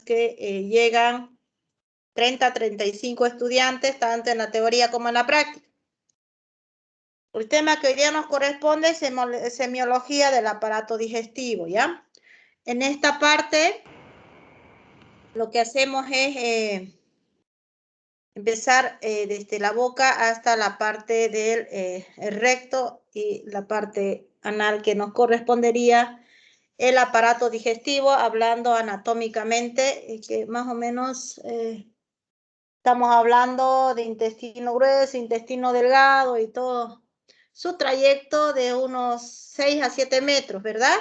que llegan 30 a 35 estudiantes, tanto en la teoría como en la práctica. El tema que hoy día nos corresponde es semiología del aparato digestivo, ¿ya? En esta parte, lo que hacemos es empezar desde la boca hasta la parte del el recto y la parte anal que nos correspondería el aparato digestivo, hablando anatómicamente, que más o menos estamos hablando de intestino grueso, intestino delgado y todo su trayecto de unos 6 a 7 metros, ¿verdad?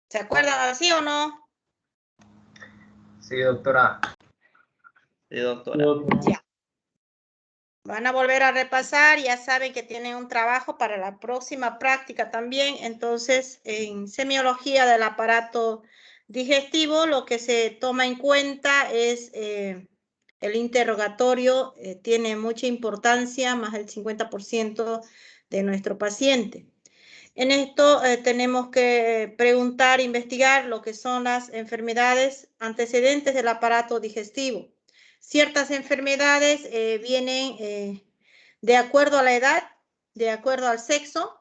¿Se acuerdan así o no? Sí, doctora. Sí, doctora. Ya. Van a volver a repasar, ya saben que tienen un trabajo para la próxima práctica también. Entonces, en semiología del aparato digestivo, lo que se toma en cuenta es el interrogatorio, tiene mucha importancia, más del 50% de nuestro paciente. En esto tenemos que preguntar, investigar lo que son las enfermedades antecedentes del aparato digestivo. Ciertas enfermedades vienen de acuerdo a la edad, de acuerdo al sexo,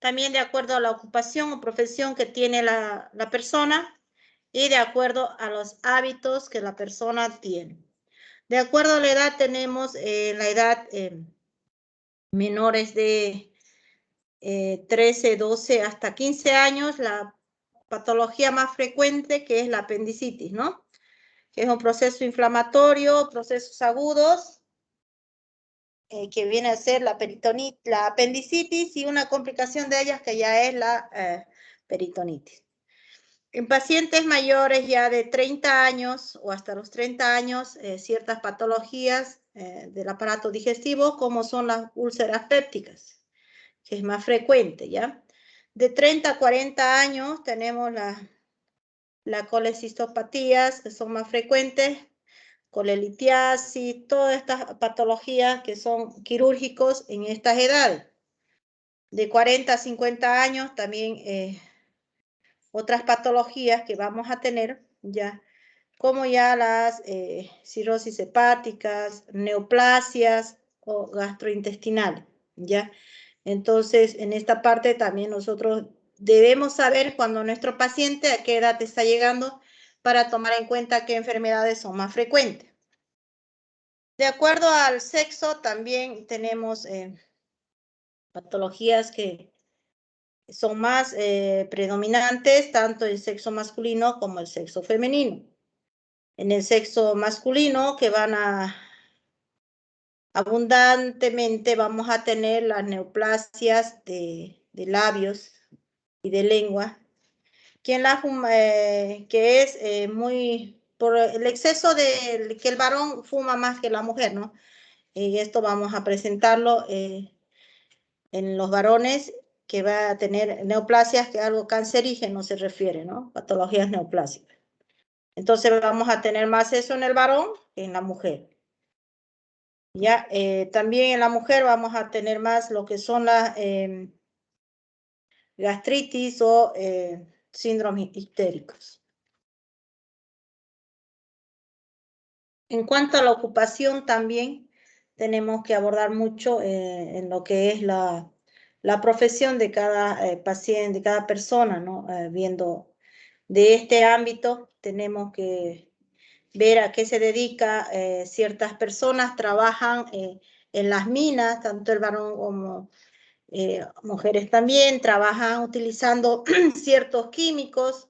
también de acuerdo a la ocupación o profesión que tiene la persona y de acuerdo a los hábitos que la persona tiene. De acuerdo a la edad tenemos la edad menores de 13, 12 hasta 15 años, la patología más frecuente que es la apendicitis, ¿no? Que es un proceso inflamatorio, procesos agudos, que viene a ser la apendicitis y una complicación de ellas que ya es la peritonitis. En pacientes mayores ya de 30 años o hasta los 30 años, ciertas patologías del aparato digestivo, como son las úlceras pépticas, que es más frecuente, ¿ya? De 30 a 40 años tenemos la colecistopatías, que son más frecuentes, colelitiasis, todas estas patologías que son quirúrgicos en estas edades. De 40 a 50 años también otras patologías que vamos a tener, ya, como ya las cirrosis hepáticas, neoplasias o gastrointestinales, ¿ya? Entonces, en esta parte también nosotros debemos saber cuando nuestro paciente a qué edad está llegando para tomar en cuenta qué enfermedades son más frecuentes. De acuerdo al sexo, también tenemos patologías que son más predominantes, tanto el sexo masculino como el sexo femenino. En el sexo masculino, que van a abundantemente, vamos a tener las neoplasias de labios y de lengua, que es muy por el exceso de que el varón fuma más que la mujer, ¿no? Y esto vamos a presentarlo en los varones, que va a tener neoplasias, que algo cancerígeno se refiere, ¿no? Patologías neoplásicas. Entonces vamos a tener más eso en el varón que en la mujer. Ya, también en la mujer vamos a tener más lo que son las gastritis o síndromes histéricos. En cuanto a la ocupación, también tenemos que abordar mucho en lo que es la profesión de cada paciente, de cada persona, ¿no? Viendo de este ámbito, tenemos que ver a qué se dedica. Ciertas personas trabajan en las minas, tanto el varón como mujeres también, trabajan utilizando ciertos químicos.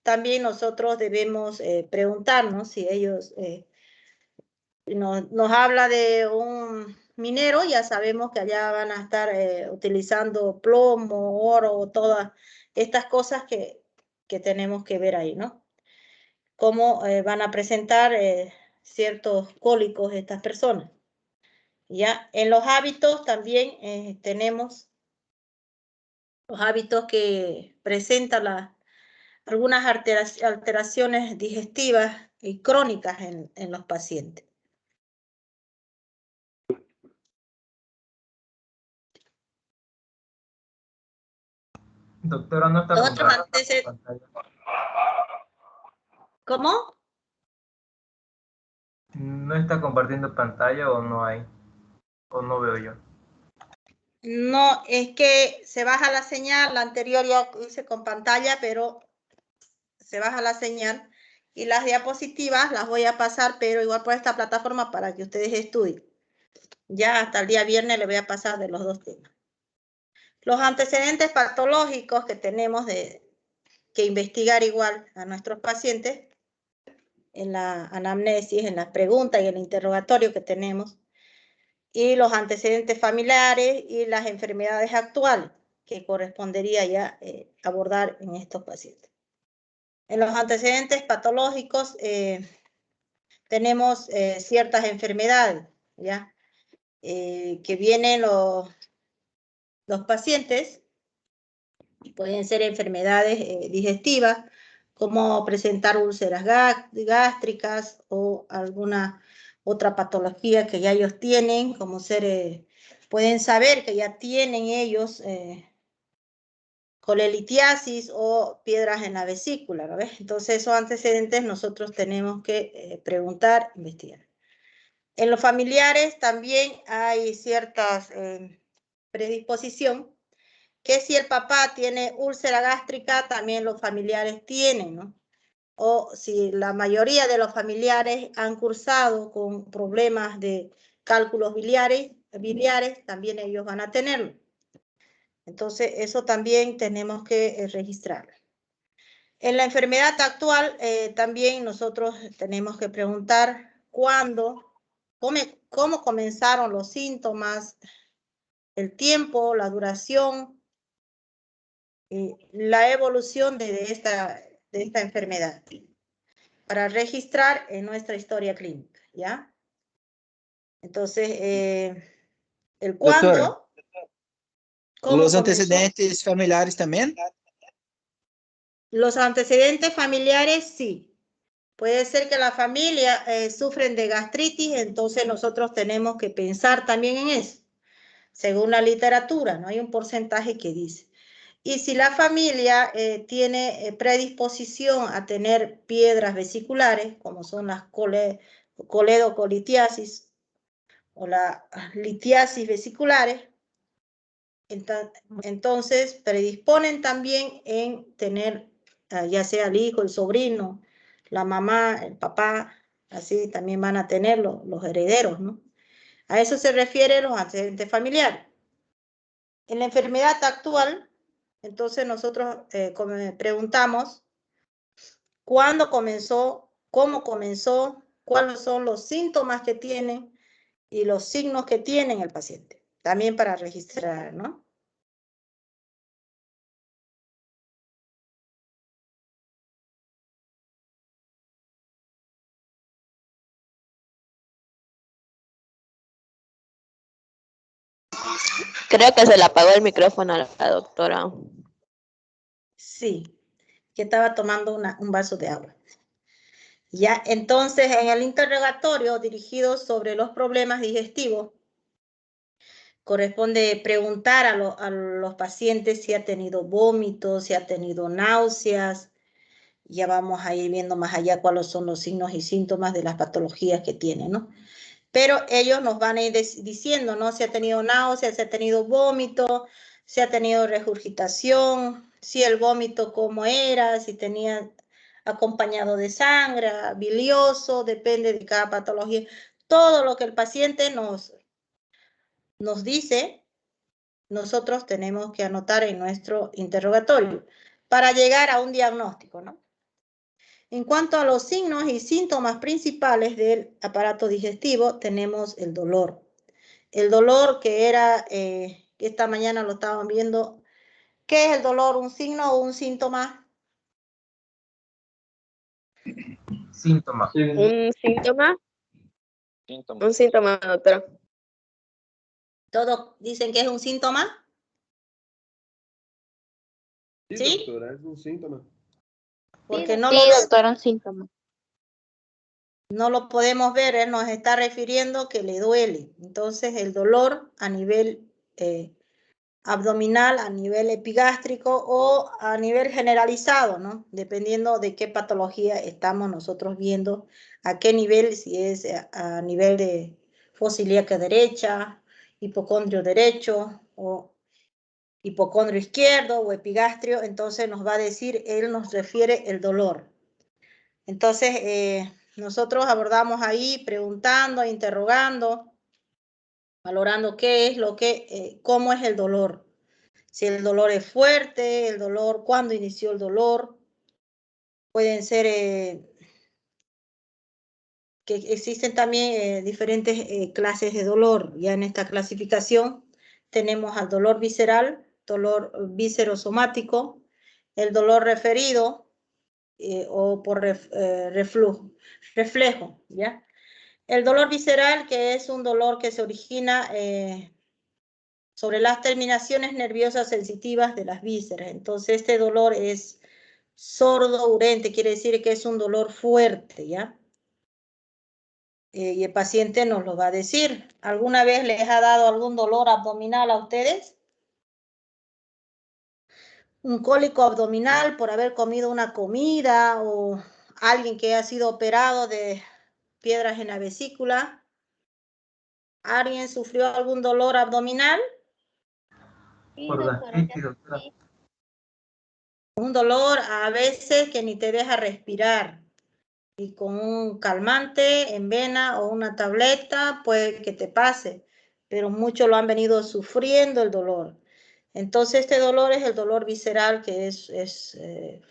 También nosotros debemos preguntarnos si ellos nos habla de un minero, ya sabemos que allá van a estar utilizando plomo, oro, todas estas cosas que tenemos que ver ahí, ¿no? Cómo van a presentar ciertos cólicos estas personas. Ya, en los hábitos también tenemos los hábitos que presentan algunas alteraciones digestivas y crónicas en los pacientes. Doctora, no está Los otros compartiendo antecedentes, pantalla. ¿cómo? ¿No está compartiendo pantalla o no hay? ¿O no veo yo? No, es que se baja la señal, la anterior ya hice con pantalla, pero se baja la señal y las diapositivas las voy a pasar, pero igual por esta plataforma para que ustedes estudien. Ya hasta el día viernes les voy a pasar de los dos temas. Los antecedentes patológicos que tenemos que investigar igual a nuestros pacientes en la anamnesis, en las preguntas y el interrogatorio que tenemos, y los antecedentes familiares y las enfermedades actuales que correspondería ya abordar en estos pacientes. En los antecedentes patológicos tenemos ciertas enfermedades, ¿ya? Que vienen los pacientes, pueden ser enfermedades digestivas, como presentar úlceras gástricas o alguna otra patología que ya ellos tienen, como ser, pueden saber que ya tienen ellos colelitiasis o piedras en la vesícula, ¿no ves? Entonces esos antecedentes nosotros tenemos que preguntar, investigar. En los familiares también hay ciertas predisposición, que si el papá tiene úlcera gástrica, también los familiares tienen, ¿no? O si la mayoría de los familiares han cursado con problemas de cálculos biliares, también ellos van a tenerlo. Entonces, eso también tenemos que registrarlo. En la enfermedad actual, también nosotros tenemos que preguntar cómo comenzaron los síntomas, el tiempo, la duración, la evolución de esta enfermedad para registrar en nuestra historia clínica, ¿ya? Entonces, el Doctora, cuándo, cómo los comenzó. antecedentes familiares también. Los antecedentes familiares, sí. Puede ser que la familia sufren de gastritis, entonces nosotros tenemos que pensar también en eso. Según la literatura, no hay un porcentaje que dice. Y si la familia tiene predisposición a tener piedras vesiculares, como son las coledocolitiasis o la litiasis vesiculares, entonces predisponen también en tener, ya sea el hijo, el sobrino, la mamá, el papá, así también van a tener los herederos, ¿no? A eso se refieren los antecedentes familiares. En la enfermedad actual, entonces nosotros preguntamos cuándo comenzó, cómo comenzó, cuáles son los síntomas que tienen y los signos que tiene el paciente, también para registrar, ¿no? Creo que se le apagó el micrófono a la doctora. Sí, que estaba tomando un vaso de agua. Ya, entonces en el interrogatorio dirigido sobre los problemas digestivos, corresponde preguntar a los pacientes si ha tenido vómitos, si ha tenido náuseas. Ya vamos a ir viendo más allá cuáles son los signos y síntomas de las patologías que tienen, ¿no? Pero ellos nos van a ir diciendo, ¿no? Si ha tenido náuseas, si ha tenido vómito, si ha tenido regurgitación, si el vómito cómo era, si tenía acompañado de sangre, bilioso, depende de cada patología. Todo lo que el paciente nos dice, nosotros tenemos que anotar en nuestro interrogatorio para llegar a un diagnóstico, ¿no? En cuanto a los signos y síntomas principales del aparato digestivo, tenemos el dolor. El dolor que era, que esta mañana lo estaban viendo. ¿Qué es el dolor? ¿Un signo o un síntoma? Síntoma. ¿Un síntoma? Un síntoma, doctora. ¿Todos dicen que es un síntoma? Sí, doctora, es un síntoma. Porque Sí, doctora, un síntoma. no lo podemos ver, él nos está refiriendo que le duele. Entonces, el dolor a nivel abdominal a nivel epigástrico o a nivel generalizado, ¿no? Dependiendo de qué patología estamos nosotros viendo, a qué nivel, si es a nivel de fosa ilíaca derecha, hipocondrio derecho o hipocondrio izquierdo o epigastrio, entonces nos va a decir, él nos refiere el dolor. Entonces, nosotros abordamos ahí preguntando, interrogando, valorando qué es lo que, cómo es el dolor. Si el dolor es fuerte, el dolor, cuándo inició el dolor. Pueden ser que existen también diferentes clases de dolor. Ya en esta clasificación tenemos al dolor visceral, dolor viscerosomático, el dolor referido o por reflejo, ¿ya? El dolor visceral, que es un dolor que se origina sobre las terminaciones nerviosas sensitivas de las vísceras. Entonces, este dolor es sordo, urente, quiere decir que es un dolor fuerte, ¿ya? Y el paciente nos lo va a decir. ¿Alguna vez les ha dado algún dolor abdominal a ustedes? Un cólico abdominal por haber comido una comida o alguien que ha sido operado de piedras en la vesícula. ¿Alguien sufrió algún dolor abdominal? Por gastritis, doctora. Un dolor a veces que ni te deja respirar. Y con un calmante en vena o una tableta puede que te pase, pero muchos lo han venido sufriendo el dolor. Entonces este dolor es el dolor visceral, que es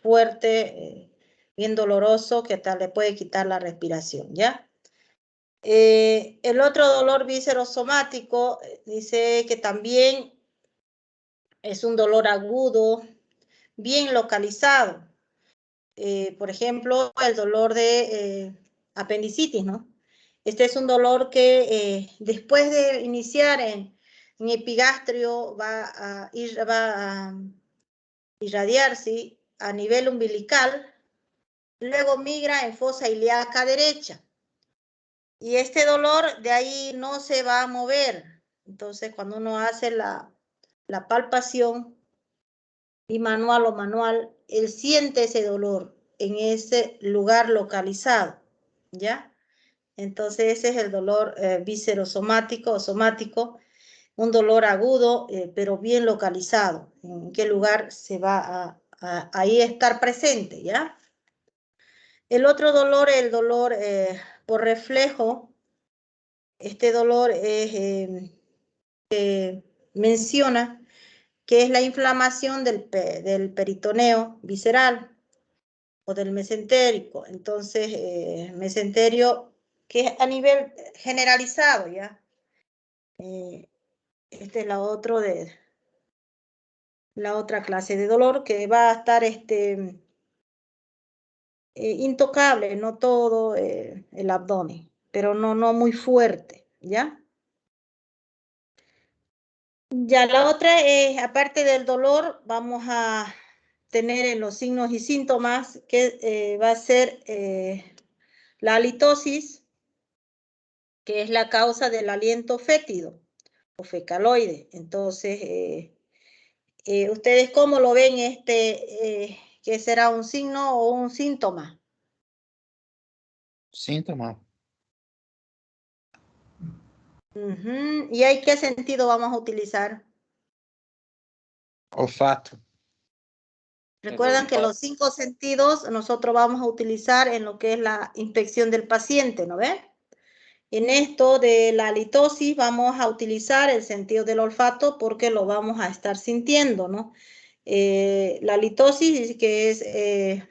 fuerte, bien doloroso, que hasta le puede quitar la respiración, ¿ya? El otro dolor viscerosomático dice que también es un dolor agudo, bien localizado. Por ejemplo, el dolor de apendicitis, ¿no? Este es un dolor que después de iniciar en epigastrio va a irradiarse a nivel umbilical, luego migra en fosa ilíaca derecha. Y este dolor de ahí no se va a mover. Entonces, cuando uno hace la palpación bimanual o manual, él siente ese dolor en ese lugar localizado, ¿ya? Entonces ese es el dolor viscerosomático o somático, un dolor agudo, pero bien localizado, en qué lugar se va a ahí estar presente, ¿ya? El otro dolor, el dolor por reflejo, este dolor menciona que es la inflamación del peritoneo visceral o del mesentérico. Entonces, mesenterio, que es a nivel generalizado, ¿ya? Esta es la otra clase de dolor que va a estar intocable, no todo el abdomen, pero no muy fuerte, ¿ya? Ya la otra es, aparte del dolor, vamos a tener en los signos y síntomas que va a ser la halitosis, que es la causa del aliento fétido o fecaloide. Entonces, ¿ustedes cómo lo ven que será un signo o un síntoma? Síntoma. ¿Y ahí qué sentido vamos a utilizar? Olfato. Recuerdan que los 5 sentidos nosotros vamos a utilizar en lo que es la inspección del paciente, ¿no ve? En esto de la halitosis vamos a utilizar el sentido del olfato porque lo vamos a estar sintiendo, ¿no? La halitosis dice que es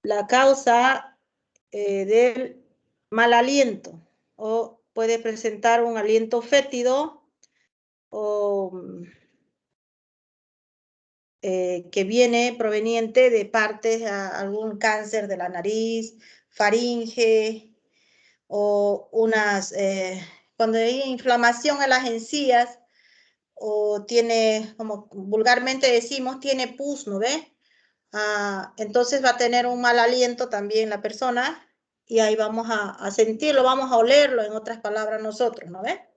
la causa del mal aliento o puede presentar un aliento fétido o que viene proveniente de partes, algún cáncer de la nariz, faringe o cuando hay inflamación en las encías o tiene, como vulgarmente decimos, tiene pus, ¿no ve? Entonces va a tener un mal aliento también la persona y ahí vamos a sentirlo, vamos a olerlo, en otras palabras nosotros, ¿no ve?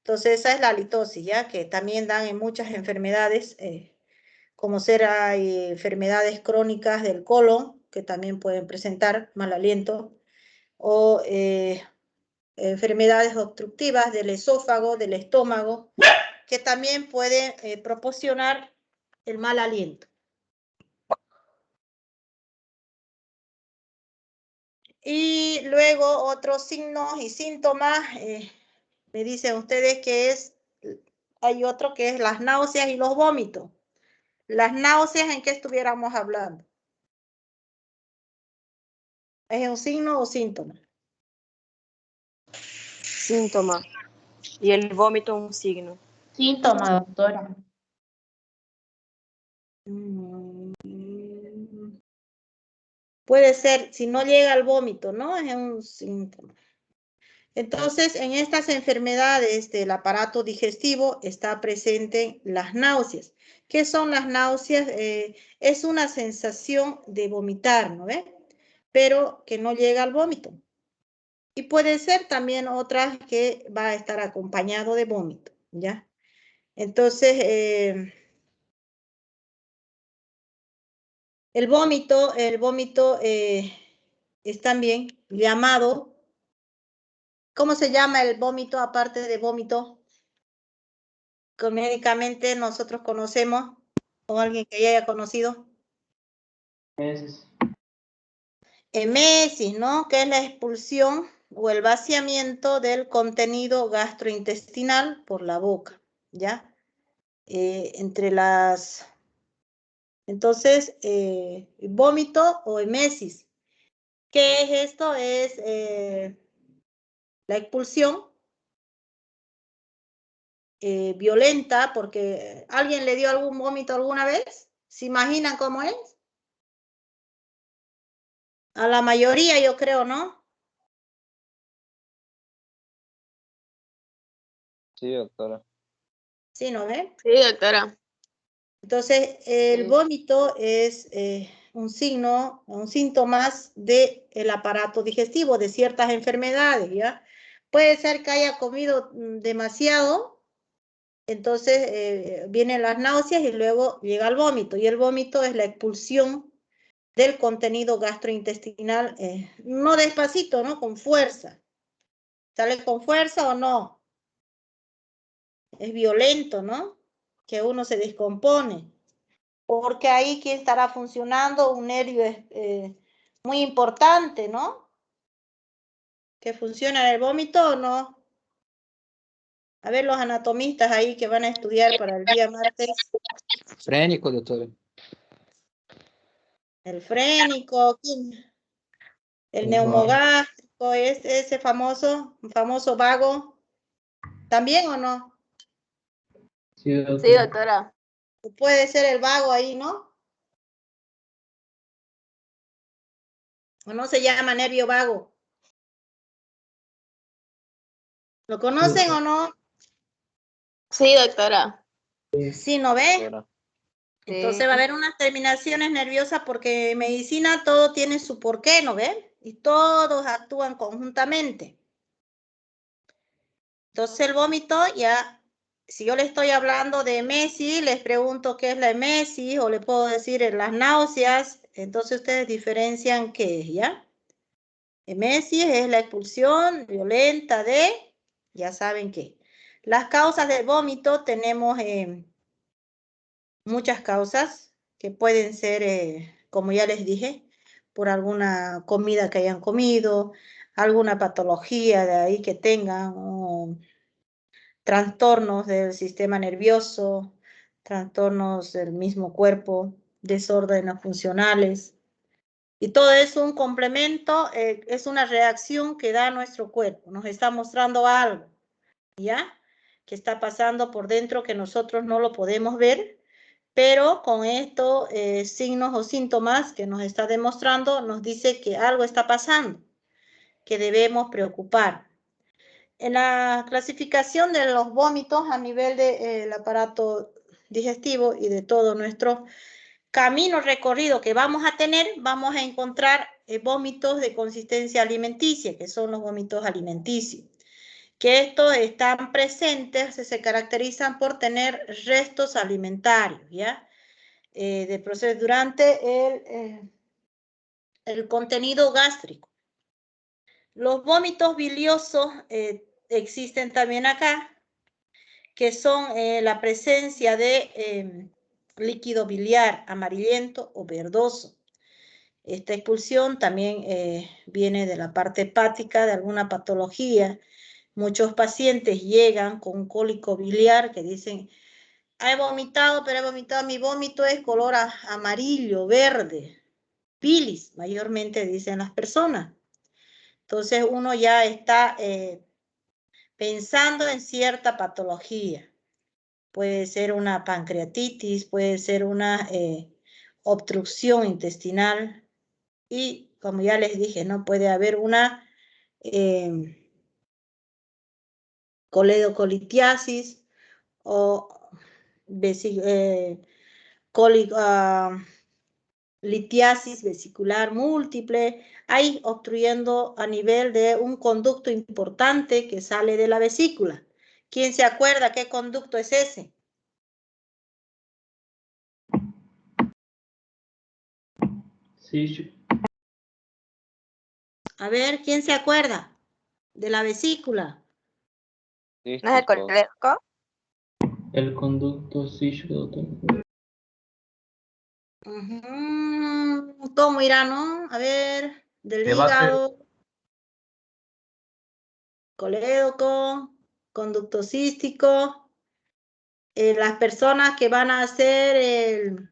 Entonces esa es la halitosis, ¿ya? Que también dan en muchas enfermedades, como ser hay enfermedades crónicas del colon, que también pueden presentar mal aliento, o enfermedades obstructivas del esófago, del estómago, que también pueden proporcionar el mal aliento. Y luego otros signos y síntomas, me dicen ustedes que hay otro que es las náuseas y los vómitos. Las náuseas, ¿en qué estuviéramos hablando? ¿Es un signo o síntoma? Síntoma. Y el vómito un signo. Síntoma, doctora. Puede ser, si no llega al vómito, ¿no? Es un síntoma. Entonces, en estas enfermedades del aparato digestivo está presente las náuseas. ¿Qué son las náuseas? Es una sensación de vomitar, ¿no ve? Pero que no llega al vómito. Y puede ser también otras que va a estar acompañado de vómito, ¿ya? Entonces, el vómito es también llamado, ¿cómo se llama el vómito aparte de vómito? Que médicamente nosotros conocemos, o alguien que ya haya conocido. Emesis, ¿no? Que es la expulsión o el vaciamiento del contenido gastrointestinal por la boca, ¿ya? Entonces, vómito o emesis. ¿Qué es esto? Es la expulsión violenta, porque ¿alguien le dio algún vómito alguna vez? ¿Se imaginan cómo es? A la mayoría, yo creo, ¿no? Sí, doctora. Sí, ¿no ve? Sí, doctora. Entonces, el vómito es un signo, un síntoma del aparato digestivo de ciertas enfermedades, ¿ya? Puede ser que haya comido demasiado, entonces vienen las náuseas y luego llega el vómito. Y el vómito es la expulsión del contenido gastrointestinal, no despacito, ¿no? Con fuerza. ¿Sale con fuerza o no? Es violento, ¿no? Que uno se descompone. Porque ahí que estará funcionando un nervio muy importante, ¿no? Que funciona en el vómito o no. A ver los anatomistas ahí que van a estudiar para el día martes. Frénico, doutora. El frénico, el neumogástrico, ese famoso vago. ¿También o no? Sí, doctora. Puede ser el vago ahí, ¿no? ¿O no se llama nervio vago? ¿Lo conocen o no? Sí, doctora. Sí, ¿no ve? Doctora. Entonces va a haber unas terminaciones nerviosas porque en medicina todo tiene su porqué, ¿no ven? Y todos actúan conjuntamente. Entonces el vómito ya, si yo le estoy hablando de emesis, les pregunto qué es la emesis o le puedo decir las náuseas, entonces ustedes diferencian qué es, ¿ya? Emesis es la expulsión violenta de, ya saben qué. Las causas del vómito tenemos muchas causas que pueden ser, como ya les dije, por alguna comida que hayan comido, alguna patología de ahí que tengan, o trastornos del sistema nervioso, trastornos del mismo cuerpo, desórdenes funcionales. Y todo es un complemento, es una reacción que da nuestro cuerpo, nos está mostrando algo, ¿ya? Que está pasando por dentro que nosotros no lo podemos ver, pero con estos signos o síntomas que nos está demostrando, nos dice que algo está pasando, que debemos preocupar. En la clasificación de los vómitos a nivel del aparato digestivo y de todo nuestro camino recorrido que vamos a tener, vamos a encontrar vómitos de consistencia alimenticia, que son los vómitos alimenticios, que estos están presentes, se caracterizan por tener restos alimentarios, ¿ya? De proceso durante el contenido gástrico. Los vómitos biliosos existen también acá, que son la presencia de líquido biliar amarillento o verdoso. Esta expulsión también viene de la parte hepática de alguna patología. Muchos pacientes llegan con un cólico biliar que dicen, he vomitado, pero he vomitado, mi vómito es color amarillo, verde, bilis, mayormente dicen las personas. Entonces uno ya está pensando en cierta patología. Puede ser una pancreatitis, puede ser una obstrucción intestinal y, como ya les dije, no puede haber una coledocolitiasis o litiasis vesicular múltiple, ahí obstruyendo a nivel de un conducto importante que sale de la vesícula. ¿Quién se acuerda qué conducto es ese? Sí, A ver, ¿quién se acuerda de la vesícula? ¿No es el coleco? el conducto sí, doctor. ¿Cómo irá, no? A ver, del ¿Qué va a ser? hígado, colédoco, conducto cístico. Las personas que van a hacer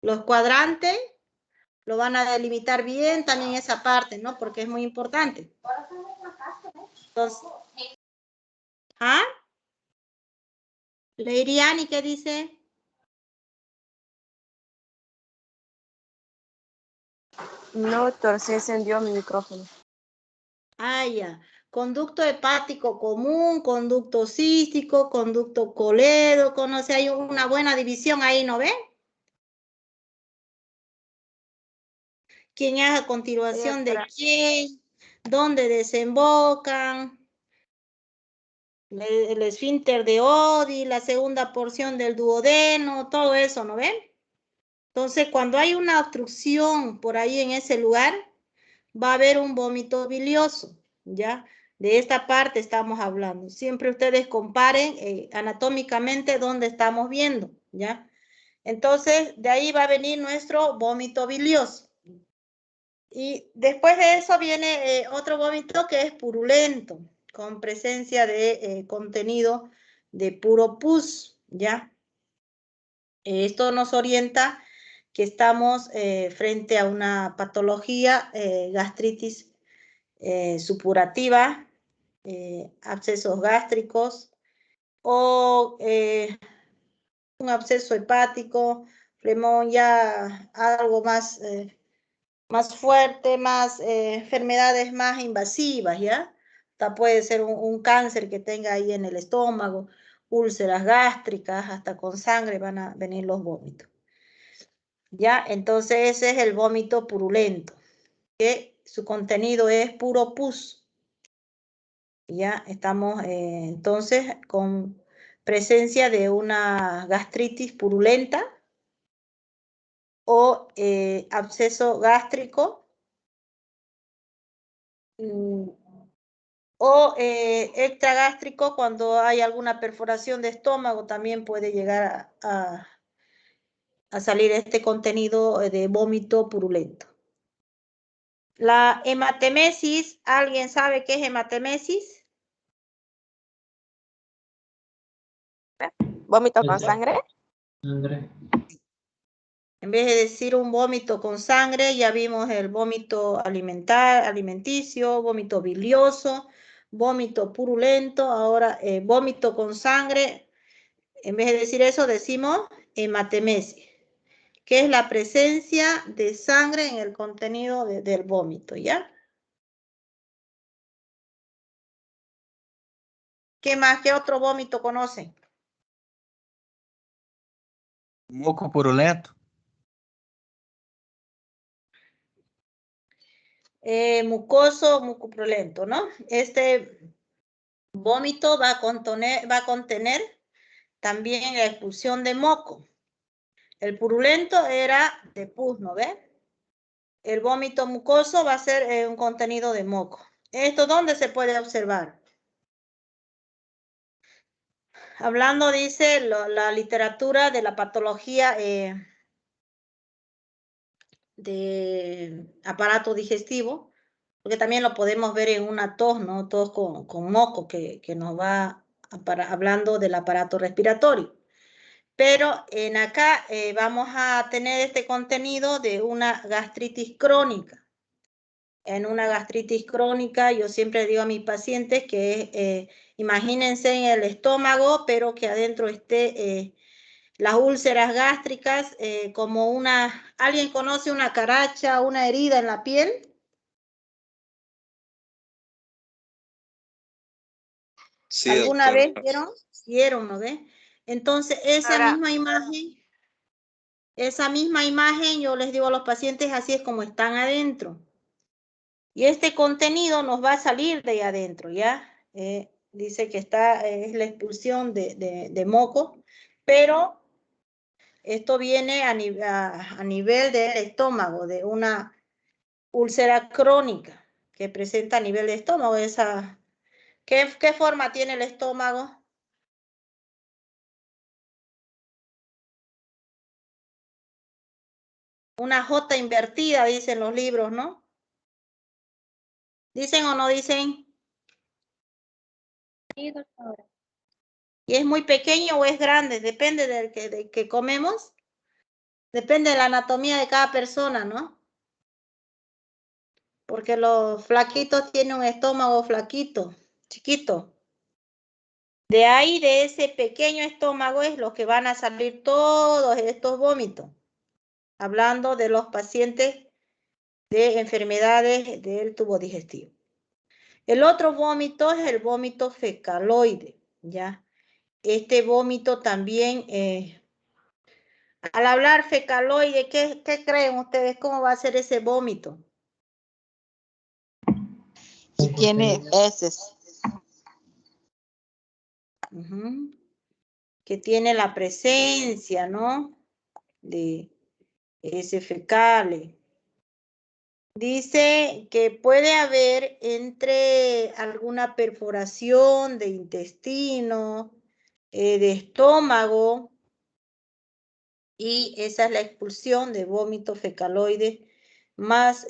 los cuadrantes, lo van a delimitar bien también esa parte, ¿no? Porque es muy importante. Entonces, ¿ah? Leiriani, ¿qué dice? No, doctor, se encendió mi micrófono. Ah, ya. Conducto hepático común, conducto cístico, conducto colédoco, no sé, hay una buena división ahí, ¿no ven? ¿Quién es a continuación de quién? ¿Dónde desembocan? El esfínter de Oddi, la segunda porción del duodeno, todo eso, ¿no ven? Entonces, cuando hay una obstrucción por ahí en ese lugar, va a haber un vómito bilioso, ¿ya? De esta parte estamos hablando. Siempre ustedes comparen anatómicamente dónde estamos viendo, ¿ya? Entonces, de ahí va a venir nuestro vómito bilioso. Y después de eso viene otro vómito que es purulento, con presencia de contenido de puro pus, ¿ya? Esto nos orienta que estamos frente a una patología gastritis supurativa, abscesos gástricos o un absceso hepático, flemón ya algo más, más fuerte, más enfermedades más invasivas, ¿ya? Hasta puede ser un cáncer que tenga ahí en el estómago, úlceras gástricas, hasta con sangre van a venir los vómitos. ¿Ya? Entonces ese es el vómito purulento, que su contenido es puro pus. Ya estamos entonces con presencia de una gastritis purulenta o absceso gástrico o extragástrico cuando hay alguna perforación de estómago también puede llegar a salir este contenido de vómito purulento. La hematemesis, ¿alguien sabe qué es hematemesis? ¿Vómito con sangre? Sangre. En vez de decir un vómito con sangre, ya vimos el vómito alimenticio, vómito bilioso, vómito purulento, ahora vómito con sangre. En vez de decir eso, decimos hematemesis, que es la presencia de sangre en el contenido del vómito, ¿ya? ¿Qué más? ¿Qué otro vómito conocen? Moco purulento. Mucoso, mucopurulento, ¿no? Este vómito va a contener también la expulsión de moco. El purulento era de pus, ¿no ves? El vómito mucoso va a ser un contenido de moco. ¿Esto dónde se puede observar? Hablando, dice la literatura de la patología de aparato digestivo, porque también lo podemos ver en una tos, ¿no? Tos con moco, que nos va hablando del aparato respiratorio. Pero en acá vamos a tener este contenido de una gastritis crónica. En una gastritis crónica, yo siempre digo a mis pacientes que imagínense en el estómago, pero que adentro esté las úlceras gástricas como una... ¿Alguien conoce una caracha, una herida en la piel? Sí, ¿Alguna doctora. vez vieron, ¿no ve? Entonces, esa misma imagen, yo les digo a los pacientes, así es como están adentro. Y este contenido nos va a salir de ahí adentro, ¿ya? Dice que es la expulsión de moco, pero esto viene a nivel del estómago, de una úlcera crónica que presenta a nivel de estómago. ¿Qué forma tiene el estómago? Una J invertida, dicen los libros, ¿no? ¿Dicen o no dicen? Sí, doctora. ¿Y es muy pequeño o es grande? Depende del que comemos. Depende de la anatomía de cada persona, ¿no? Porque los flaquitos tienen un estómago flaquito, chiquito. De ahí, de ese pequeño estómago, es lo que van a salir todos estos vómitos. Hablando de los pacientes de enfermedades del tubo digestivo. El otro vómito es el vómito fecaloide, ¿ya? Este vómito también, al hablar fecaloide, ¿qué creen ustedes? ¿Cómo va a ser ese vómito? Y tiene heces. Que tiene la presencia, ¿no? De heces fecales. Dice que puede haber entre alguna perforación de intestino, de estómago, y esa es la expulsión de vómito fecaloide, más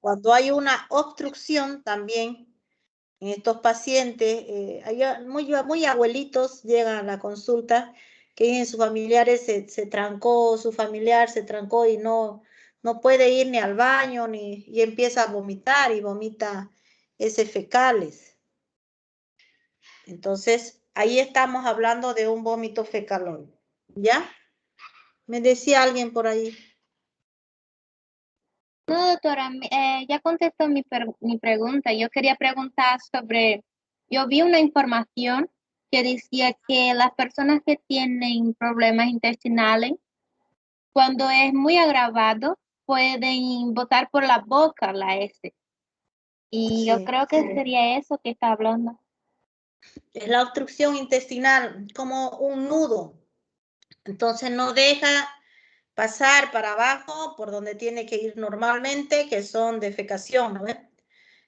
cuando hay una obstrucción también en estos pacientes, muy abuelitos llegan a la consulta que en sus familiares se trancó, su familiar se trancó y no puede ir ni al baño y empieza a vomitar y vomita heces fecales. Entonces, ahí estamos hablando de un vómito fecaloide, ¿ya? Me decía alguien por ahí. No, doctora, ya contestó mi pregunta. Yo quería preguntar sobre, yo vi una información que decía que las personas que tienen problemas intestinales, cuando es muy agravado, pueden botar por la boca la S. Y yo Sí. creo que sería eso que está hablando. Es la obstrucción intestinal, como un nudo. Entonces no deja pasar para abajo por donde tiene que ir normalmente, que son defecación, ¿no?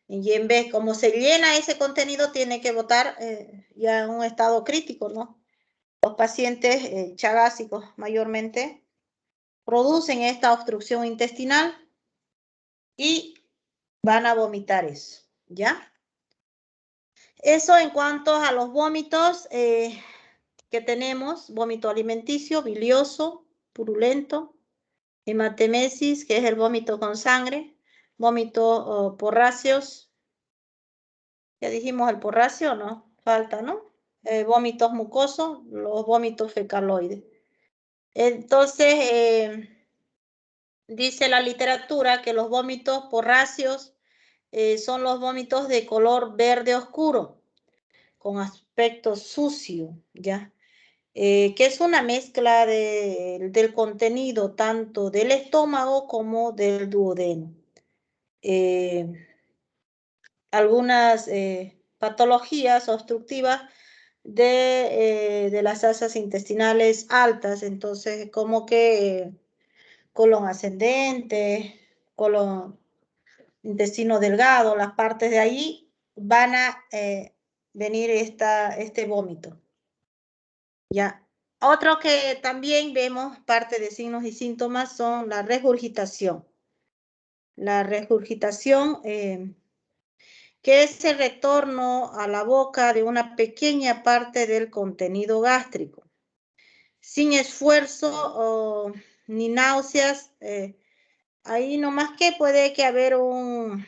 Y en vez, como se llena ese contenido, tiene que botar ya en un estado crítico, ¿no? Los pacientes chagásicos mayormente producen esta obstrucción intestinal y van a vomitar eso, ¿ya? Eso en cuanto a los vómitos que tenemos, vómito alimenticio, bilioso, purulento, hematemesis, que es el vómito con sangre, vómito porráceos, ya dijimos el porráceo, ¿no? Falta, ¿no? Vómitos mucosos, los vómitos fecaloides. Entonces, dice la literatura que los vómitos porráceos son los vómitos de color verde oscuro, con aspecto sucio, ¿ya? Que es una mezcla del contenido tanto del estómago como del duodeno. Algunas patologías obstructivas de las asas intestinales altas. Entonces, como que colon ascendente, colon intestino delgado, las partes de ahí van a venir este vómito. Ya. Otro que también vemos, parte de signos y síntomas, son la regurgitación. La regurgitación, que es el retorno a la boca de una pequeña parte del contenido gástrico. Sin esfuerzo ni náuseas, ahí nomás que puede que haber una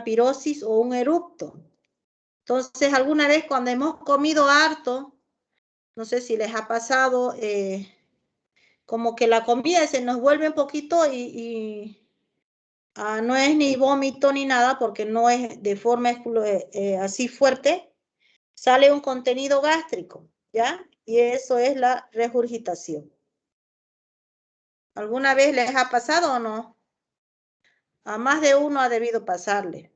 pirosis o un eructo. Entonces, alguna vez cuando hemos comido harto, no sé si les ha pasado, como que la comida se nos vuelve un poquito y no es ni vómito ni nada, porque no es de forma así fuerte, sale un contenido gástrico, ¿ya? Y eso es la regurgitación. ¿Alguna vez les ha pasado o no? A más de uno ha debido pasarle.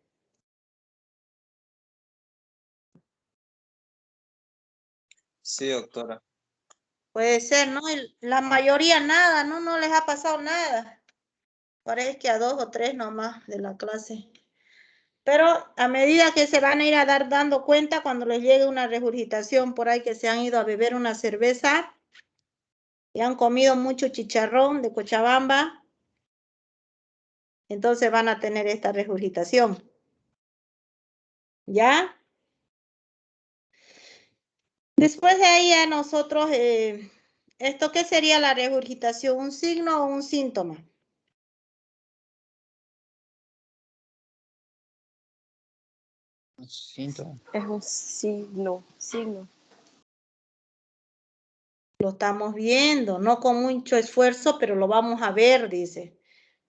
Sí, doctora. Puede ser, ¿no? La mayoría nada, ¿no? No les ha pasado nada. Parece que a 2 o 3 nomás de la clase. Pero a medida que se van a ir dando cuenta cuando les llegue una regurgitación por ahí que se han ido a beber una cerveza y han comido mucho chicharrón de Cochabamba, entonces van a tener esta regurgitación. ¿Ya? Después de ahí a nosotros, ¿esto qué sería la regurgitación? ¿Un signo o un síntoma? Síntoma. Es un signo. Lo estamos viendo, no con mucho esfuerzo, pero lo vamos a ver, dice.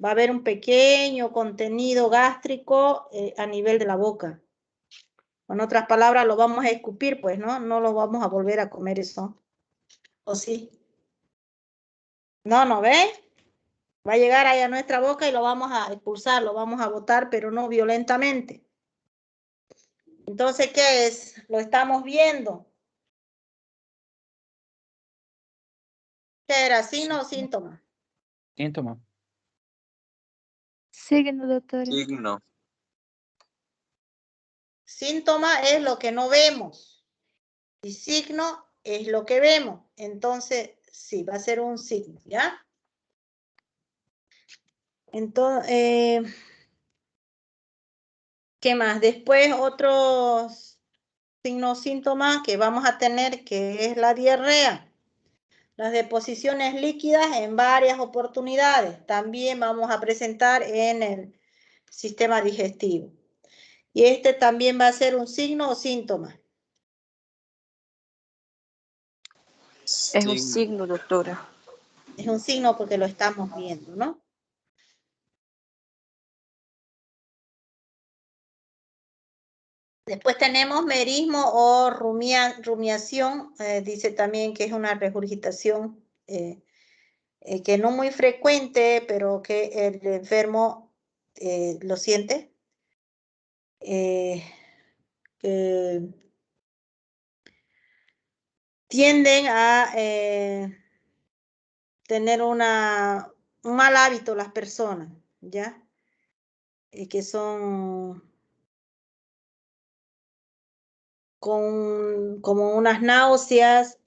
Va a haber un pequeño contenido gástrico a nivel de la boca. Con otras palabras, lo vamos a escupir, pues, ¿no? No lo vamos a volver a comer eso. ¿O sí? No, ¿ve? Va a llegar ahí a nuestra boca y lo vamos a expulsar, lo vamos a botar, pero no violentamente. Entonces, ¿qué es? Lo estamos viendo. ¿Qué era? ¿Signo o síntoma? Síntoma. Signo, doctora. Signo. Síntoma es lo que no vemos y signo es lo que vemos. Entonces, sí, va a ser un signo, ¿ya? Entonces, ¿qué más? Después otros signos, síntomas que vamos a tener, que es la diarrea. Las deposiciones líquidas en varias oportunidades. También vamos a presentar en el sistema digestivo. Y este también va a ser un signo o síntoma. Es un signo, doctora. Es un signo porque lo estamos viendo, ¿no? Después tenemos merismo o rumiación. Dice también que es una regurgitación que no muy frecuente, pero que el enfermo lo siente. Que tienden a tener un mal hábito las personas, ¿ya? Que son como unas náuseas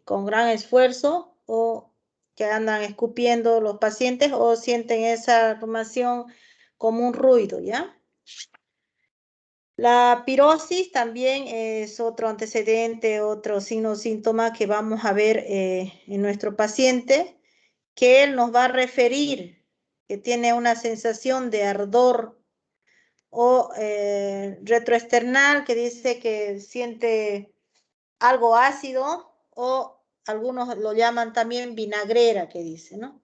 con gran esfuerzo o que andan escupiendo los pacientes o sienten esa rumiación como un ruido, ¿ya? La pirosis también es otro antecedente, otro signo o síntoma que vamos a ver en nuestro paciente, que él nos va a referir que tiene una sensación de ardor o retroesternal, que dice que siente algo ácido, o algunos lo llaman también vinagrera, que dice, ¿no?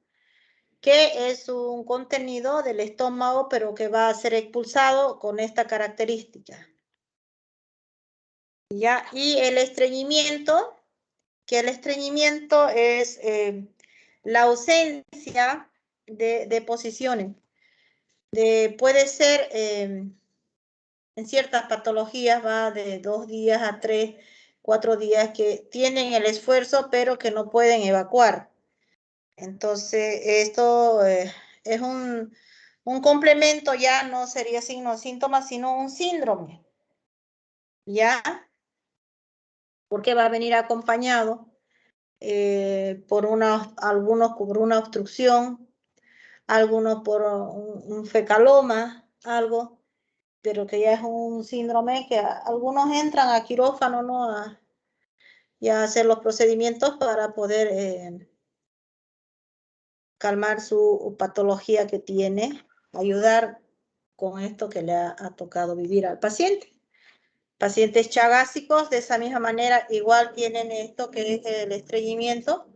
Que es un contenido del estómago, pero que va a ser expulsado con esta característica. ¿Ya? Y el estreñimiento, que el estreñimiento es la ausencia de posiciones. Puede ser En ciertas patologías va de 2 días a 3, 4 días que tienen el esfuerzo, pero que no pueden evacuar. Entonces, esto es un complemento, ya no sería signo o síntoma, sino un síndrome. ¿Ya? Porque va a venir acompañado por algunos por una obstrucción, algunos por un fecaloma, algo, pero que ya es un síndrome que algunos entran a quirófano, ¿no? Y a hacer los procedimientos para poder calmar su patología que tiene, ayudar con esto que le ha tocado vivir al paciente. Pacientes chagásicos, de esa misma manera, igual tienen esto que es el estreñimiento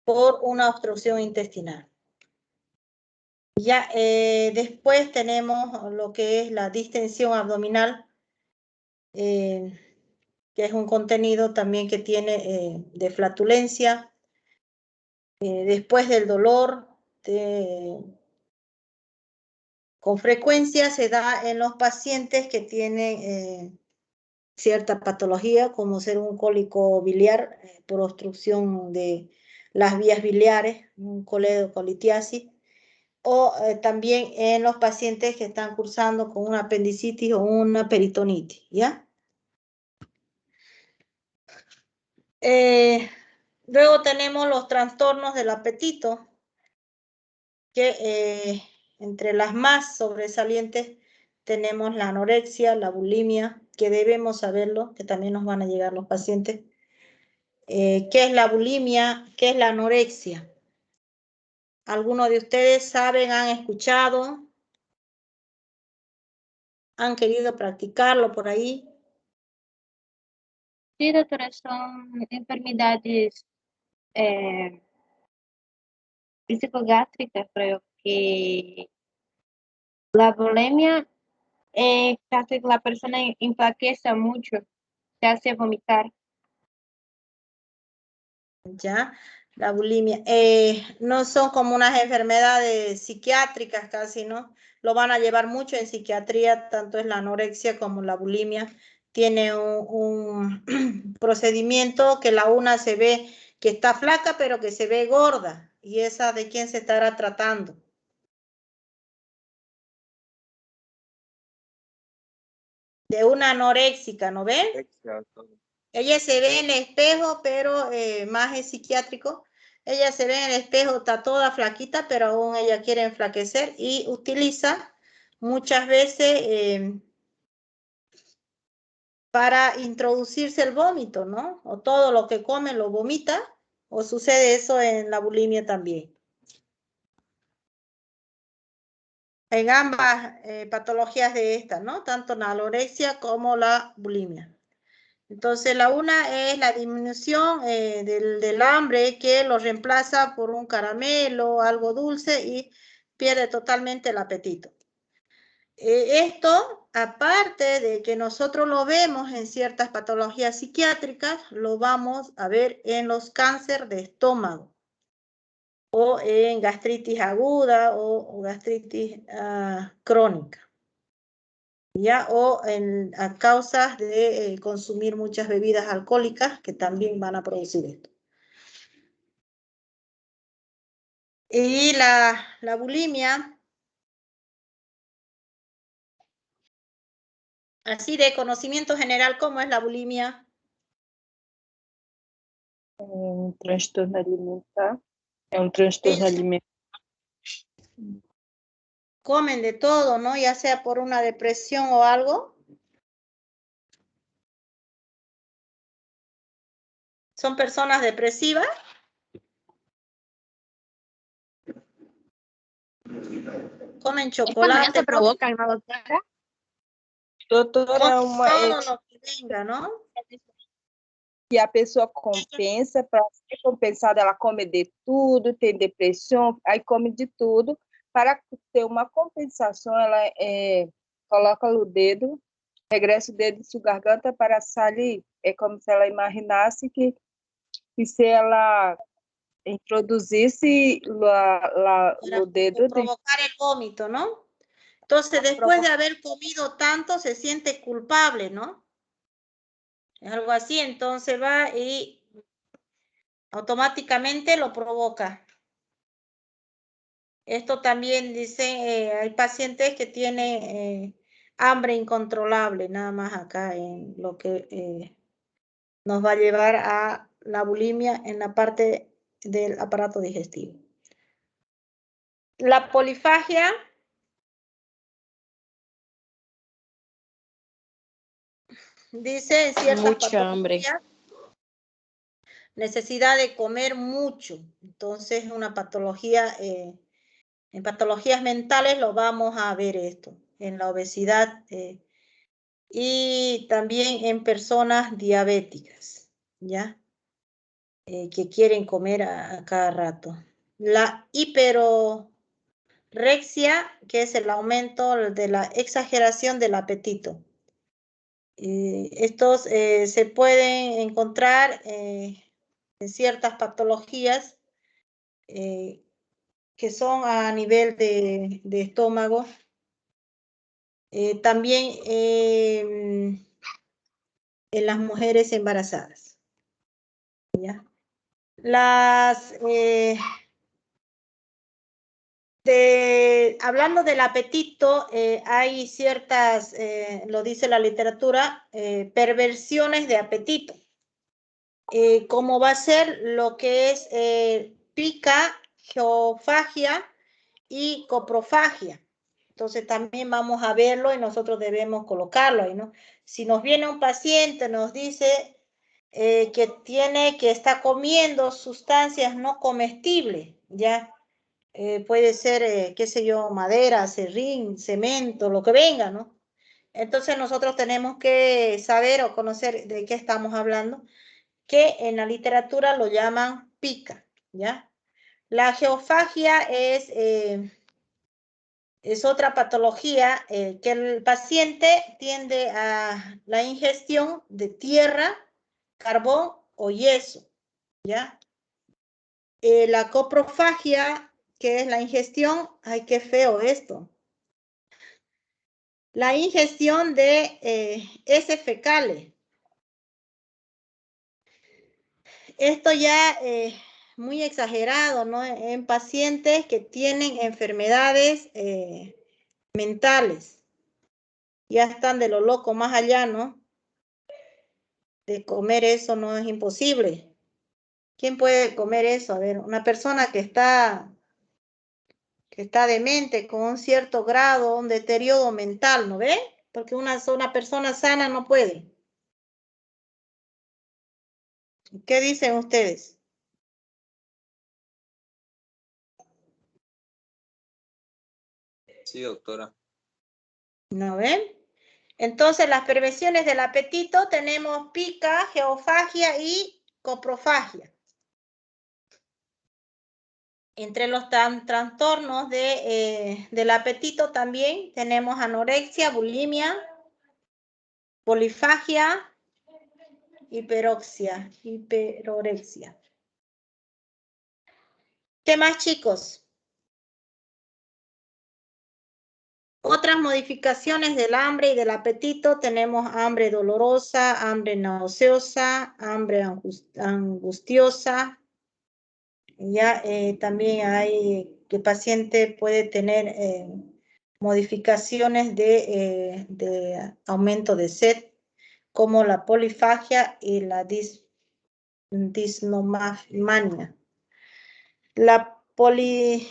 por una obstrucción intestinal. Ya después tenemos lo que es la distensión abdominal, que es un contenido también que tiene de flatulencia, después del dolor, con frecuencia se da en los pacientes que tienen cierta patología, como ser un cólico biliar por obstrucción de las vías biliares, un coledocolitiasis, o también en los pacientes que están cursando con una apendicitis o una peritonitis, ¿ya? Luego tenemos los trastornos del apetito, que entre las más sobresalientes tenemos la anorexia, la bulimia, que debemos saberlo, que también nos van a llegar los pacientes. ¿Qué es la bulimia? ¿Qué es la anorexia? ¿Algunos de ustedes saben, han escuchado, han querido practicarlo por ahí? Sí, doctora, son enfermedades psicogástricas, creo que la bulimia hace que la persona enflaqueza mucho, se hace vomitar. ¿Ya? La bulimia. No son como unas enfermedades psiquiátricas casi, ¿no? Lo van a llevar mucho en psiquiatría, tanto es la anorexia como la bulimia. Tiene un procedimiento que la una se ve que está flaca, pero que se ve gorda. ¿Y esa de quién se estará tratando? De una anoréxica, ¿no ven? Exacto. Ella se ve en el espejo, pero más es psiquiátrico. Ella se ve en el espejo, está toda flaquita, pero aún ella quiere enflaquecer y utiliza muchas veces para introducirse el vómito, ¿no? O todo lo que come lo vomita, o sucede eso en la bulimia también. En ambas patologías de estas, ¿no? Tanto la anorexia como la bulimia. Entonces, la una es la disminución del hambre que lo reemplaza por un caramelo, algo dulce y pierde totalmente el apetito. Esto, aparte de que nosotros lo vemos en ciertas patologías psiquiátricas, lo vamos a ver en los cánceres de estómago o en gastritis aguda o gastritis crónica. ¿Ya? O a causas de consumir muchas bebidas alcohólicas que también van a producir esto. Y la bulimia, así de conocimiento general, ¿cómo es la bulimia? Um transtorno alimentar. É um transtorno alimentar. Comen de todo, ¿no? Ya sea por una depresión o algo. ¿Son personas depresivas? Comen Es cuando ya chocolate, se provocan, ¿no, doctora? Doutora, comen todo lo que venga, ¿no? que a pessoa compensa, para ser compensada, ela come de tudo, tem depressão, aí come de tudo. Para ter uma compensação, ela coloca o dedo, regressa o dedo em sua garganta para sair. É como se ela imaginasse que se ela introduzisse o dedo... Para provocar el vómito, ¿no? Entonces, después de haber comido tanto, se siente culpable, ¿no? Es algo así, entonces va y automáticamente lo provoca. Esto también dice, hay pacientes que tienen hambre incontrolable, nada más acá en lo que nos va a llevar a la bulimia en la parte del aparato digestivo. La polifagia dice en ciertas Mucha hambre. patologías, necesidad de comer mucho. Entonces, una patología, en patologías mentales lo vamos a ver esto, en la obesidad y también en personas diabéticas, ¿ya? Que quieren comer a cada rato. La hiperorexia, que es el aumento de la exageración del apetito. Estos se pueden encontrar en ciertas patologías que son a nivel de estómago. También en las mujeres embarazadas. ¿Ya? Hablando del apetito, hay ciertas, lo dice la literatura, perversiones de apetito. Como va a ser lo que es pica, geofagia y coprofagia. Entonces también vamos a verlo y nosotros debemos colocarlo ahí, ¿no? Si nos viene un paciente, nos dice que está comiendo sustancias no comestibles, ¿ya? Puede ser, qué sé yo, madera, serrín, cemento, lo que venga, ¿no? Entonces nosotros tenemos que saber o conocer de qué estamos hablando, que en la literatura lo llaman pica, ¿ya? La geofagia es otra patología que el paciente tiende a la ingestión de tierra, carbón o yeso, ¿ya? La coprofagia, que es la ingestión, ay, qué feo esto. La ingestión de heces fecales. Esto ya muy exagerado, ¿no? En pacientes que tienen enfermedades mentales. Ya están de lo loco más allá, ¿no? De comer eso no es imposible. ¿Quién puede comer eso? A ver, una persona que está demente con un cierto grado, un deterioro mental, ¿no ve? Porque una persona sana no puede. ¿Qué dicen ustedes? Sí, doctora. ¿No ven? Entonces, las perversiones del apetito tenemos pica, geofagia y coprofagia. Entre los trastornos del apetito también tenemos anorexia, bulimia, polifagia, hiperorexia. ¿Qué más, chicos? Otras modificaciones del hambre y del apetito, tenemos hambre dolorosa, hambre nauseosa, hambre angustiosa. Ya también hay que el paciente puede tener modificaciones de aumento de sed, como la polifagia y la disnomania. La polidipsia,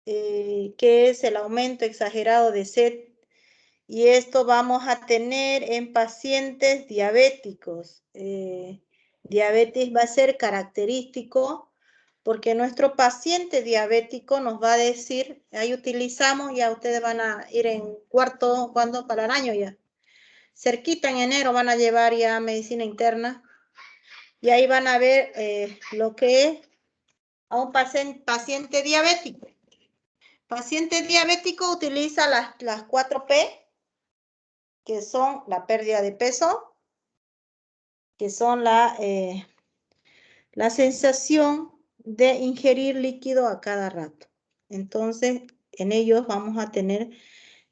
que es el aumento exagerado de sed, y esto vamos a tener en pacientes diabéticos. Diabetes va a ser característico porque nuestro paciente diabético nos va a decir, ahí utilizamos, ya ustedes van a ir en cuarto, ¿cuándo? Para el año ya. Cerquita en enero van a llevar ya medicina interna y ahí van a ver lo que es a un paciente diabético. Paciente diabético utiliza las 4P, que son la pérdida de peso, que son la sensación de ingerir líquido a cada rato. Entonces, en ellos vamos a tener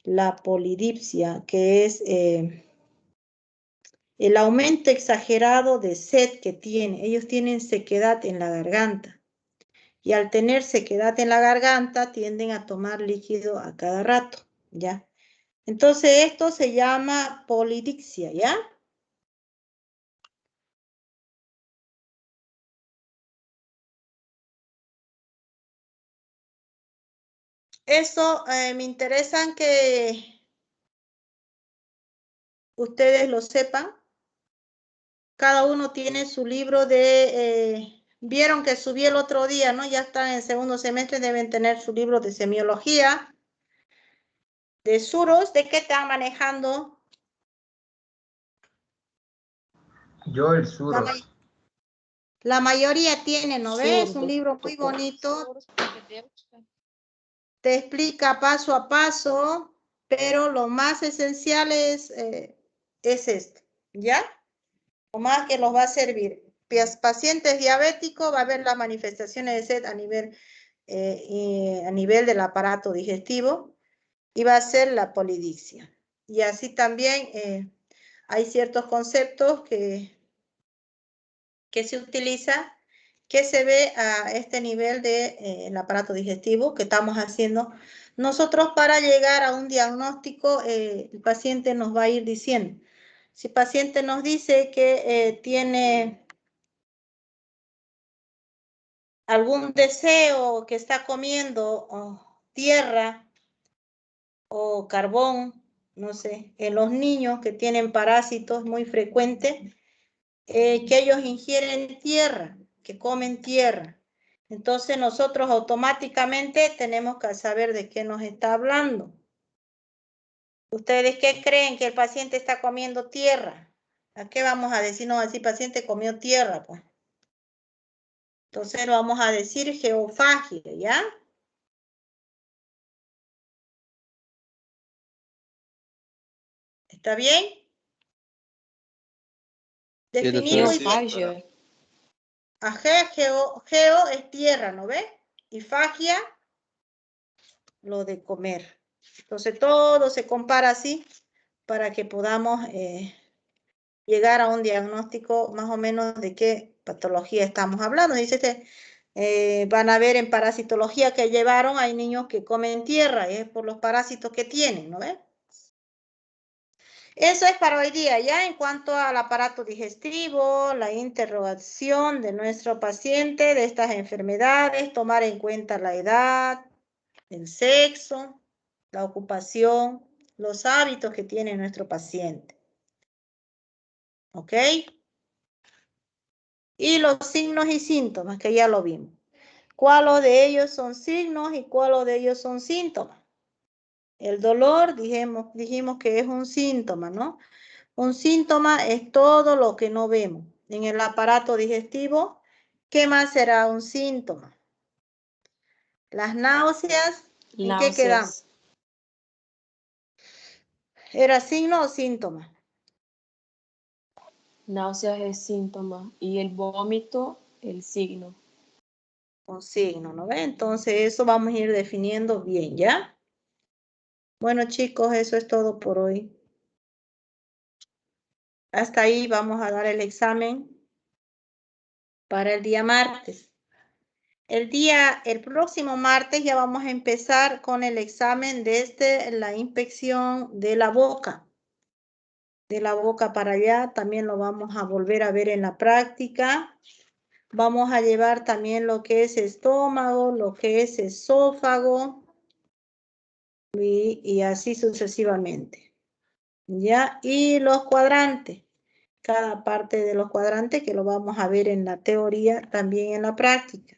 la polidipsia, que es el aumento exagerado de sed que tiene. Ellos tienen sequedad en la garganta. Y al tener sequedad en la garganta, tienden a tomar líquido a cada rato, ¿ya? Entonces, esto se llama polidipsia, ¿ya? Eso me interesan que ustedes lo sepan. Cada uno tiene su libro de... vieron que subí el otro día, ¿no? Ya están en el segundo semestre, deben tener su libro de semiología, de Suros. ¿De qué están manejando? Yo el Suro. La mayoría tiene, ¿no ves? Es un libro muy bonito. Te explica paso a paso, pero lo más esencial es esto, ¿ya? Lo más que los va a servir. Pacientes diabéticos va a ver las manifestaciones de sed a nivel del aparato digestivo y va a ser la polidipsia. Y así también hay ciertos conceptos que se utiliza, que se ve a este nivel del aparato digestivo que estamos haciendo. Nosotros para llegar a un diagnóstico, el paciente nos va a ir diciendo. Si el paciente nos dice que tiene algún deseo, que está comiendo tierra o carbón, no sé, en los niños que tienen parásitos muy frecuentes, que ellos ingieren tierra, que comen tierra. Entonces nosotros automáticamente tenemos que saber de qué nos está hablando. ¿Ustedes qué creen que el paciente está comiendo tierra? ¿A qué vamos a decir? No, el paciente comió tierra, pues. Entonces lo vamos a decir geofagia, ¿ya? ¿Está bien? Definimos Geofagia. geo es tierra, ¿no ves? Y fagia, lo de comer. Entonces todo se compara así para que podamos llegar a un diagnóstico más o menos de qué patología estamos hablando. Dice, van a ver en parasitología que llevaron, hay niños que comen tierra, y es por los parásitos que tienen, ¿no ves? Eso es para hoy día, ya en cuanto al aparato digestivo, la interrogación de nuestro paciente de estas enfermedades, tomar en cuenta la edad, el sexo, la ocupación, los hábitos que tiene nuestro paciente. ¿Ok? Y los signos y síntomas, que ya lo vimos. ¿Cuáles de ellos son signos y cuáles de ellos son síntomas? El dolor, dijimos que es un síntoma, ¿no? Un síntoma es todo lo que no vemos. En el aparato digestivo, ¿qué más será un síntoma? Las náuseas, ¿en qué quedamos? ¿Era signo o síntoma? Náuseas es síntoma y el vómito el signo. Un signo, ¿no ve? Entonces eso vamos a ir definiendo bien, ¿ya? Bueno, chicos, eso es todo por hoy. Hasta ahí vamos a dar el examen para el día martes. El próximo martes ya vamos a empezar con el examen desde la inspección de la boca. De la boca para allá también lo vamos a volver a ver en la práctica. Vamos a llevar también lo que es estómago, lo que es esófago y así sucesivamente. ¿Ya? Y los cuadrantes. Cada parte de los cuadrantes que lo vamos a ver en la teoría, también en la práctica.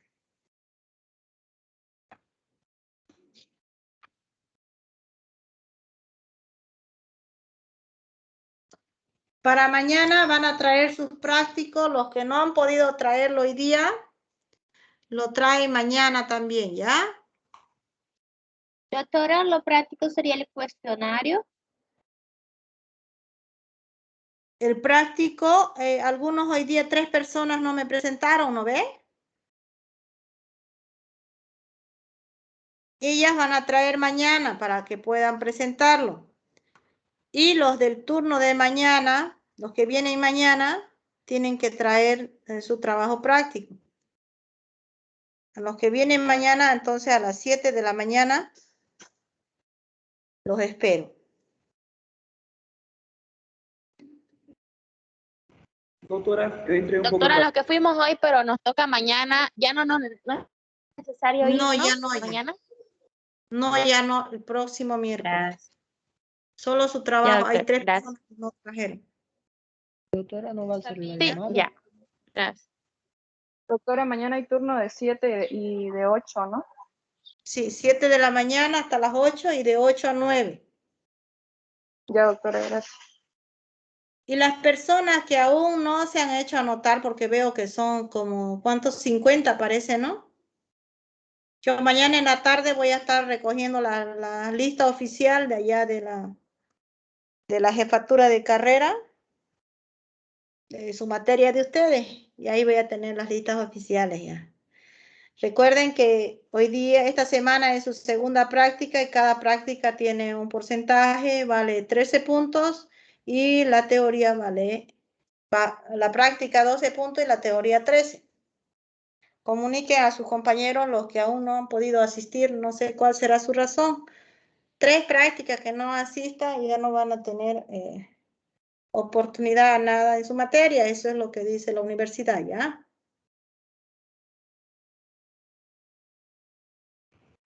Para mañana van a traer sus prácticos, los que no han podido traerlo hoy día, lo traen mañana también, ¿ya? Doctora, lo práctico sería el cuestionario. El práctico, algunos hoy día 3 personas no me presentaron, ¿no ve? ellas van a traer mañana para que puedan presentarlo. Y los del turno de mañana, los que vienen mañana, tienen que traer su trabajo práctico. A los que vienen mañana, entonces a las 7 de la mañana, los espero. Doutora, eu entrei pouco... Doctora, los que fuimos hoy, pero nos toca mañana, ya no es necesario ir, No, ¿no? ya no. Mañana. No, ya no, el próximo miércoles. Gracias. Solo su trabajo. Ya, Hay 3 gracias. personas que no trajeron. Doctora, no va a ser la Sí, llamada. ya. Gracias. Doctora, mañana hay turno de 7 y de 8, ¿no? Sí, 7 de la mañana hasta las 8 y de 8 a 9. Ya, doctora, gracias. Y las personas que aún no se han hecho anotar, porque veo que son como, ¿cuántos? 50 parece, ¿no? Yo mañana en la tarde voy a estar recogiendo la lista oficial de allá de la jefatura de carrera, de su materia de ustedes, y ahí voy a tener las listas oficiales ya. Recuerden que hoy día, esta semana es su segunda práctica y cada práctica tiene un porcentaje, vale 13 puntos y la teoría vale, la práctica 12 puntos y la teoría 13. Comunique a sus compañeros, los que aún no han podido asistir, no sé cuál será su razón. 3 prácticas que no asistan y ya no van a tener oportunidad a nada en su materia, eso es lo que dice la universidad, ¿ya?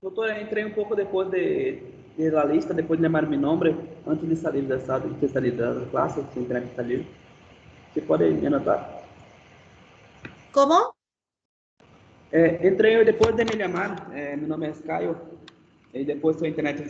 Doutora, entrei pouco depois de la lista, depois de lembrar meu nome, antes de sair da sala, de ter saído da classe, de entrar aqui ali. Você pode me anotar? ¿Cómo? Entrei depois de me chamar, meu nome é Caio, e depois sua internet